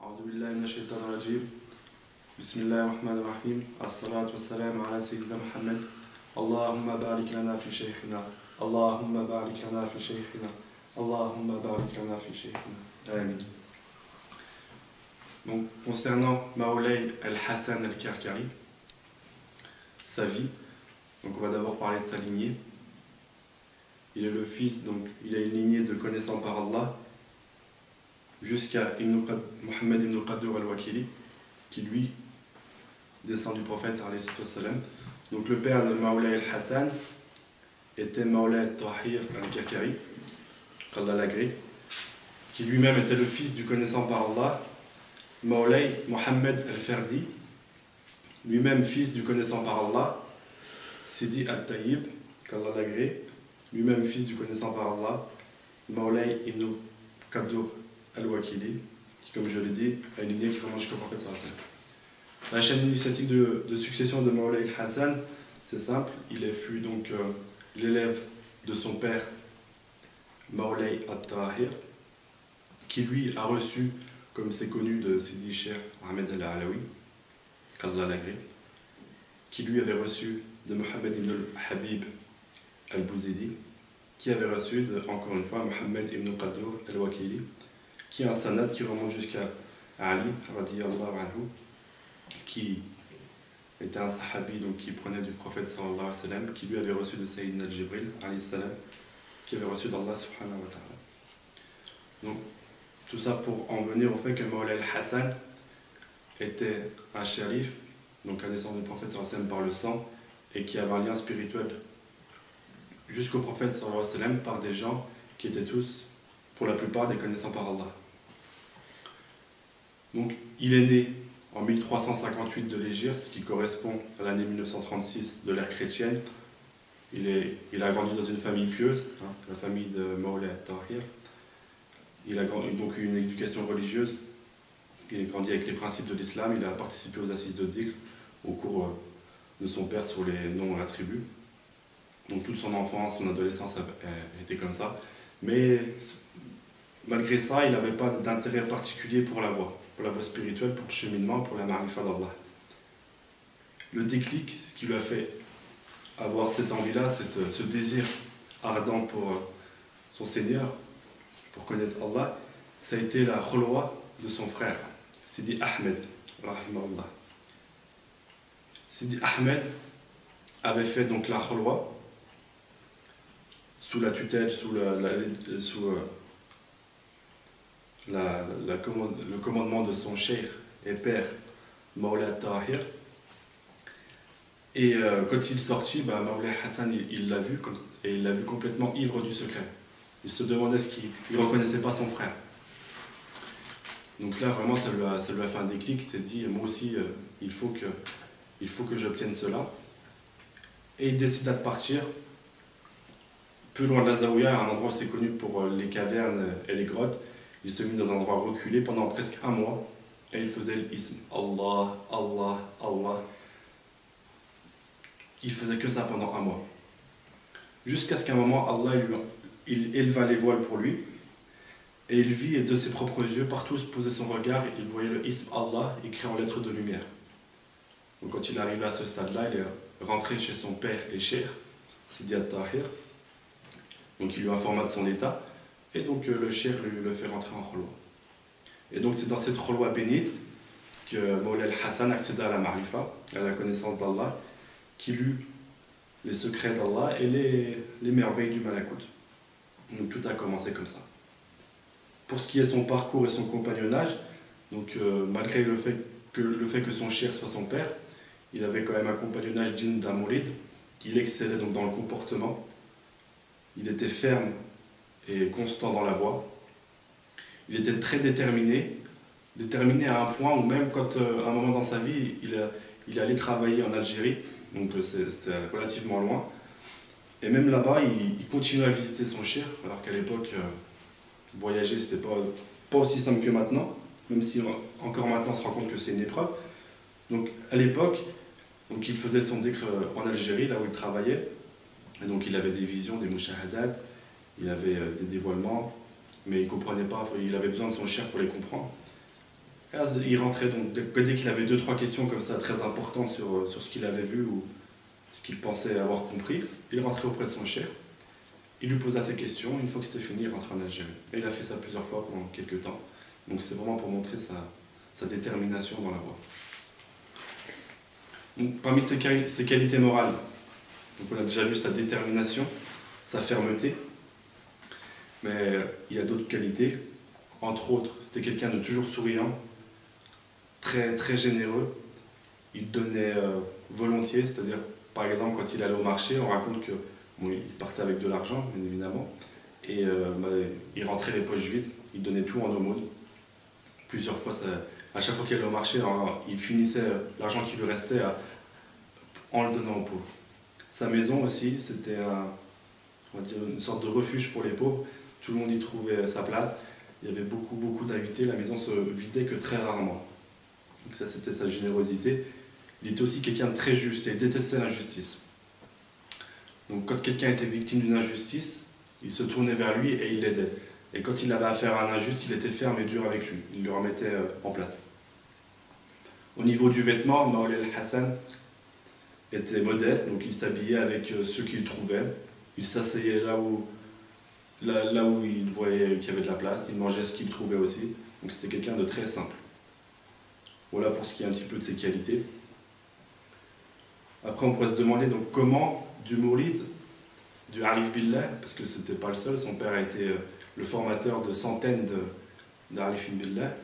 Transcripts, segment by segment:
أعوذ بالله من الشيطان الرجيم بسم الله الرحمن الرحيم الصلاة والسلام على سيدنا محمد اللهم بارك لنا في شيخنا اللهم بارك لنا في شيخنا اللهم بارك لنا في شيخنا آمين. Donc, concernant Maolay al-Hassan al-Karkari, sa vie, donc on va d'abord parler de sa lignée. Il est le fils, donc il a une lignée de connaissant par Allah jusqu'à Mohammed ibn Qadur al-Wakili, qui lui descend du prophète alayhi salam. Donc le père de Maolay al-Hassan était Maolay al-Tahir al-Karkari, qu'Allah l'agrée, qui lui-même était le fils du connaissant par Allah, Maolay Mohammed al-Fardi, lui-même fils du connaissant par Allah, Sidi al-Tayyib, qu'Allah l'agrée, lui-même fils du connaissant par Allah, Maolay ibn Qadur al-Wakili, qui, comme je l'ai dit, a une lignée qui remonte jusqu'au prophète sallallahu alayhi wa sallam. La chaîne initiatique de succession de Maolay al-Hassan, c'est simple, il fut donc l'élève de son père, Maolay al-Tahir, qui lui a reçu, comme c'est connu de Sidi Cheikh Ahmed al-Alawi, qu'Allah l'agrée, qui lui avait reçu de Mohammed ibn al-Habib al-Bouzidi, qui avait reçu, encore une fois, Mohammed ibn Qadur al-Wakili, qui a un sanad qui remonte jusqu'à Ali, radiyallahu anhu, qui était un sahabi, donc qui prenait du prophète sallallahu alayhi wa sallam, qui lui avait reçu de Sayyidina al-Jibril, alayhi salam, qui avait reçu d'Allah subhanahu wa ta'ala. Donc, tout ça pour en venir au fait que Maolay al-Hassan était un shérif, donc un descendant du prophète sallallahu alayhi wa sallam par le sang, et qui avait un lien spirituel jusqu'au prophète sallallahu alayhi wa sallam par des gens qui étaient tous, pour la plupart, des connaissants par Allah. Donc, il est né en 1358 de l'Hégire, ce qui correspond à l'année 1936 de l'ère chrétienne. Il a grandi dans une famille pieuse, la famille de Maolay al-Tahir. Il a donc eu une éducation religieuse. Il a grandi avec les principes de l'islam. Il a participé aux assises de Digle au cours de son père sur les noms et attributs. Donc toute son enfance, son adolescence a été comme ça. Mais malgré ça, il n'avait pas d'intérêt particulier pour la voie spirituelle, pour le cheminement, pour la marifa d'Allah. Le déclic, ce qui lui a fait avoir cette envie-là, ce désir ardent pour son Seigneur, pour connaître Allah, ça a été la khulwa de son frère, Sidi Ahmed, rahimahullah. Sidi Ahmed avait fait donc la khulwa sous la tutelle, sous le commandement de son cheikh et père, Maolay al-Tahir. Et quand il sortit, Maolay Hassan, il l'a vu, et il l'a vu complètement ivre du secret. Il se demandait ce qu'il ne reconnaissait pas son frère. Donc là, vraiment, ça lui a fait un déclic. Il s'est dit, moi aussi, il faut que j'obtienne cela. Et il décida de partir plus loin de la Zaouïa, un endroit assez connu pour les cavernes et les grottes. Il se mit dans un endroit reculé pendant presque un mois et il faisait l'ism. Allah, Allah, Allah. Il faisait que ça pendant un mois. Jusqu'à ce qu'à un moment, Allah il éleva les voiles pour lui et il vit de ses propres yeux, partout où se posait son regard, il voyait le ism Allah écrit en lettres de lumière. Donc quand il est arrivé à ce stade-là, il est rentré chez son père et cheikh, Sidi al-Tahir. Donc il lui informa de son état, et donc le cheikh le fait rentrer en khulwa. Et donc c'est dans cette khulwa bénite que Maolay al-Hassan accéda à la marifa, à la connaissance d'Allah, qui lut les secrets d'Allah et les merveilles du malakout. Donc tout a commencé comme ça. Pour ce qui est son parcours et son compagnonnage, donc malgré le fait que son cheikh soit son père, il avait quand même un compagnonnage digne d'un mouride, qu'il excellait donc dans le comportement. Il était ferme et constant dans la voie. Il était très déterminé à un point où même quand, à un moment dans sa vie, il allait travailler en Algérie, donc c'était relativement loin, et même là-bas, il continuait à visiter son cheikh, alors qu'à l'époque, voyager, c'était pas aussi simple que maintenant, même si encore maintenant on se rend compte que c'est une épreuve. Donc à l'époque, il faisait son dhikr en Algérie, là où il travaillait. Et donc il avait des visions, des mushahadat, il avait des dévoilements, mais il ne comprenait pas, il avait besoin de son cheikh pour les comprendre. Et là, il rentrait, donc dès qu'il avait 2-3 questions comme ça très importantes sur ce qu'il avait vu ou ce qu'il pensait avoir compris, il rentrait auprès de son cheikh, il lui posa ses questions, une fois que c'était fini, il rentrait en Algérie. Et il a fait ça plusieurs fois pendant quelques temps. Donc c'est vraiment pour montrer sa détermination dans la voie. Donc, parmi ses qualités morales, donc on a déjà vu sa détermination, sa fermeté, mais il y a d'autres qualités. Entre autres, c'était quelqu'un de toujours souriant, très, très généreux. Il donnait volontiers, c'est-à-dire, par exemple, quand il allait au marché, on raconte que il partait avec de l'argent, bien évidemment, et il rentrait les poches vides, il donnait tout en aumône. Plusieurs fois, à chaque fois qu'il allait au marché, il finissait l'argent qui lui restait en le donnant aux pauvres. Sa maison aussi, c'était une sorte de refuge pour les pauvres. Tout le monde y trouvait sa place. Il y avait beaucoup, beaucoup d'invités. La maison se vidait que très rarement. Donc ça, c'était sa générosité. Il était aussi quelqu'un de très juste et il détestait l'injustice. Donc quand quelqu'un était victime d'une injustice, il se tournait vers lui et il l'aidait. Et quand il avait affaire à un injuste, il était ferme et dur avec lui. Il le remettait en place. Au niveau du vêtement, Mawlay al-Hassan était modeste, donc il s'habillait avec ce qu'il trouvait. Il s'asseyait là où il voyait qu'il y avait de la place, il mangeait ce qu'il trouvait aussi. Donc c'était quelqu'un de très simple. Voilà pour ce qui est un petit peu de ses qualités. Après on pourrait se demander donc comment du Mouride, du Arif Billah, parce que c'était pas le seul, son père a été le formateur de centaines d'Arif Billah,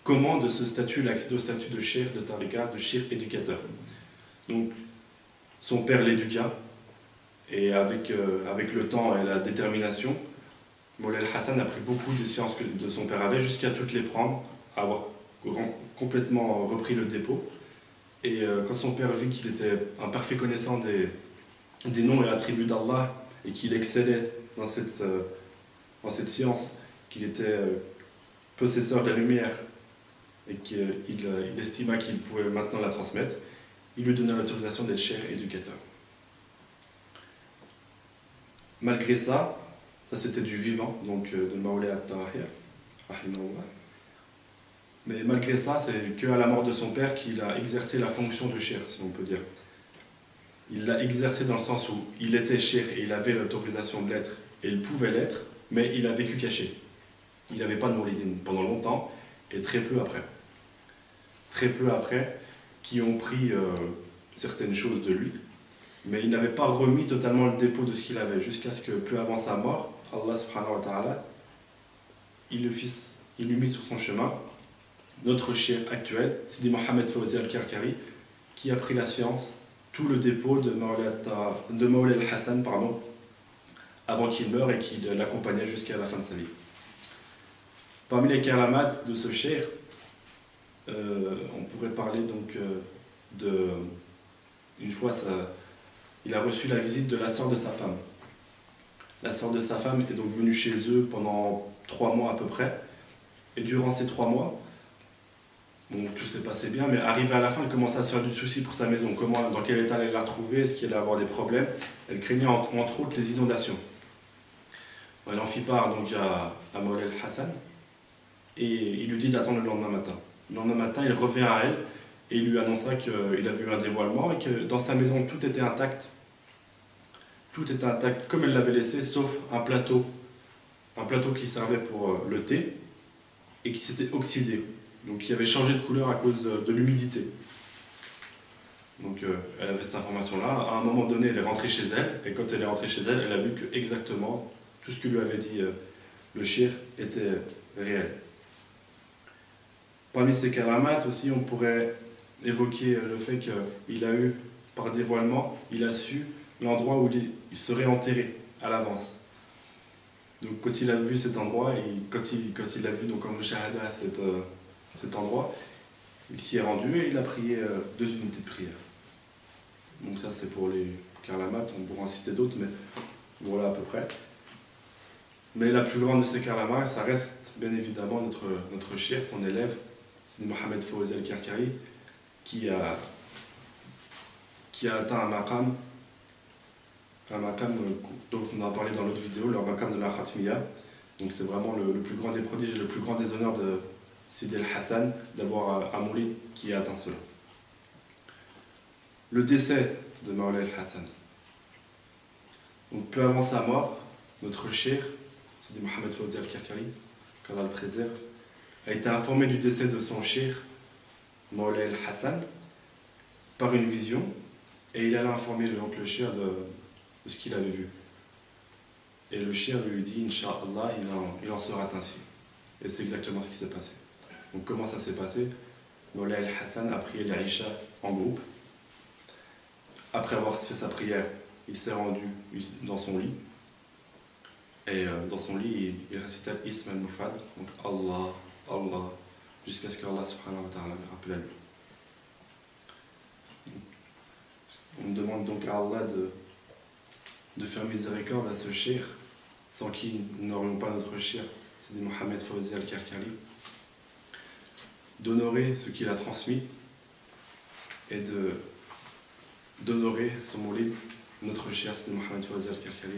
comment de ce statut, il accède au statut de cheikh, de tariqa, de cheikh éducateur. Donc son père l'éduqua, et avec le temps et la détermination, Mawlay al-Hassan a pris beaucoup des sciences que son père avait, jusqu'à toutes les prendre, à avoir complètement repris le dépôt. Et quand son père vit qu'il était un parfait connaissant des noms et attributs d'Allah, et qu'il excellait dans cette science, qu'il était possesseur de la lumière, et qu'il estima qu'il pouvait maintenant la transmettre, il lui donna l'autorisation d'être cheikh éducateur. Malgré ça c'était du vivant, donc de Mawlay al-Tahir, rahimahullah. Mais malgré ça, c'est qu'à la mort de son père qu'il a exercé la fonction de cheikh, si on peut dire. Il l'a exercé dans le sens où il était cheikh et il avait l'autorisation de l'être, et il pouvait l'être, mais il a vécu caché. Il n'avait pas de mouridine pendant longtemps, et très peu après. Très peu après, qui ont pris certaines choses de lui, mais il n'avait pas remis totalement le dépôt de ce qu'il avait, jusqu'à ce que, peu avant sa mort, Allah subhanahu wa ta'ala, il lui mit sur son chemin notre cheikh actuel, Sidi Mohamed Fawzi al-Karkari, qui a pris la science, tout le dépôt de Mawlay al-Hassan, avant qu'il meure et qui l'accompagnait jusqu'à la fin de sa vie. Parmi les karamat de ce cheikh, on pourrait parler donc une fois il a reçu la visite de la sœur de sa femme. La sœur de sa femme est donc venue chez eux pendant 3 mois à peu près. Et durant ces 3 mois, tout s'est passé bien, mais arrivé à la fin, elle commençait à se faire du souci pour sa maison. Dans quel état elle allait la retrouver, est-ce qu'il allait avoir des problèmes. Elle craignait entre autres les inondations. Elle en fit part donc à Mawlay al-Hassan et il lui dit d'attendre le lendemain matin. Le lendemain matin, il revient à elle et il lui annonça qu'il avait eu un dévoilement et que dans sa maison, tout était intact. Tout était intact comme elle l'avait laissé, sauf un plateau qui servait pour le thé et qui s'était oxydé, donc qui avait changé de couleur à cause de l'humidité. Donc elle avait cette information-là. À un moment donné, elle est rentrée chez elle, et quand elle est rentrée chez elle, elle a vu que exactement tout ce que lui avait dit le cheikh était réel. Parmi ces karamats aussi, on pourrait évoquer le fait qu'il a eu, par dévoilement, il a su l'endroit où il serait enterré à l'avance. Donc quand il a vu cet endroit, et quand il a vu donc en mushahada cet endroit, il s'y est rendu et il a prié 2 unités de prière. Donc ça c'est pour les karamats, on pourra en citer d'autres, mais voilà à peu près. Mais la plus grande de ces karamats, ça reste bien évidemment notre cheikh, son élève, c'est Mohamed Fawzi al-Karkari, qui a atteint un maqam dont on a parlé dans l'autre vidéo, le maqam de la Khatmiya. Donc c'est vraiment le plus grand des prodiges et le plus grand des honneurs Sidi al-Hassan, d'avoir un moulid qui a atteint cela. Le décès de Maulay al-Hassan. Donc peu avant sa mort, notre cheikh, Sidi Mohamed Fawzi al-Karkari, qu'Allah le préserve, a été informé du décès de son cheikh, Maulay al-Hassan, par une vision, et il allait informer donc le cheikh de ce qu'il avait vu. Et le cheikh lui dit, Inch'Allah, il en sera ainsi. Et c'est exactement ce qui s'est passé. Donc comment ça s'est passé? Maulay al-Hassan a prié l'Aïcha en groupe. Après avoir fait sa prière, il s'est rendu dans son lit. Et dans son lit, il récitait Ism al-Mufad, donc Allah, Allah, jusqu'à ce qu'Allah subhanahu wa ta'ala le rappelle à lui. On demande donc à Allah de faire miséricorde à ce cheikh, sans qui nous n'aurions pas notre cheikh, c'est Mohamed Fawzi al-Karkari, d'honorer ce qu'il a transmis et d'honorer son moulid, notre cheikh, c'est Mohamed Fawzi al-Karkari.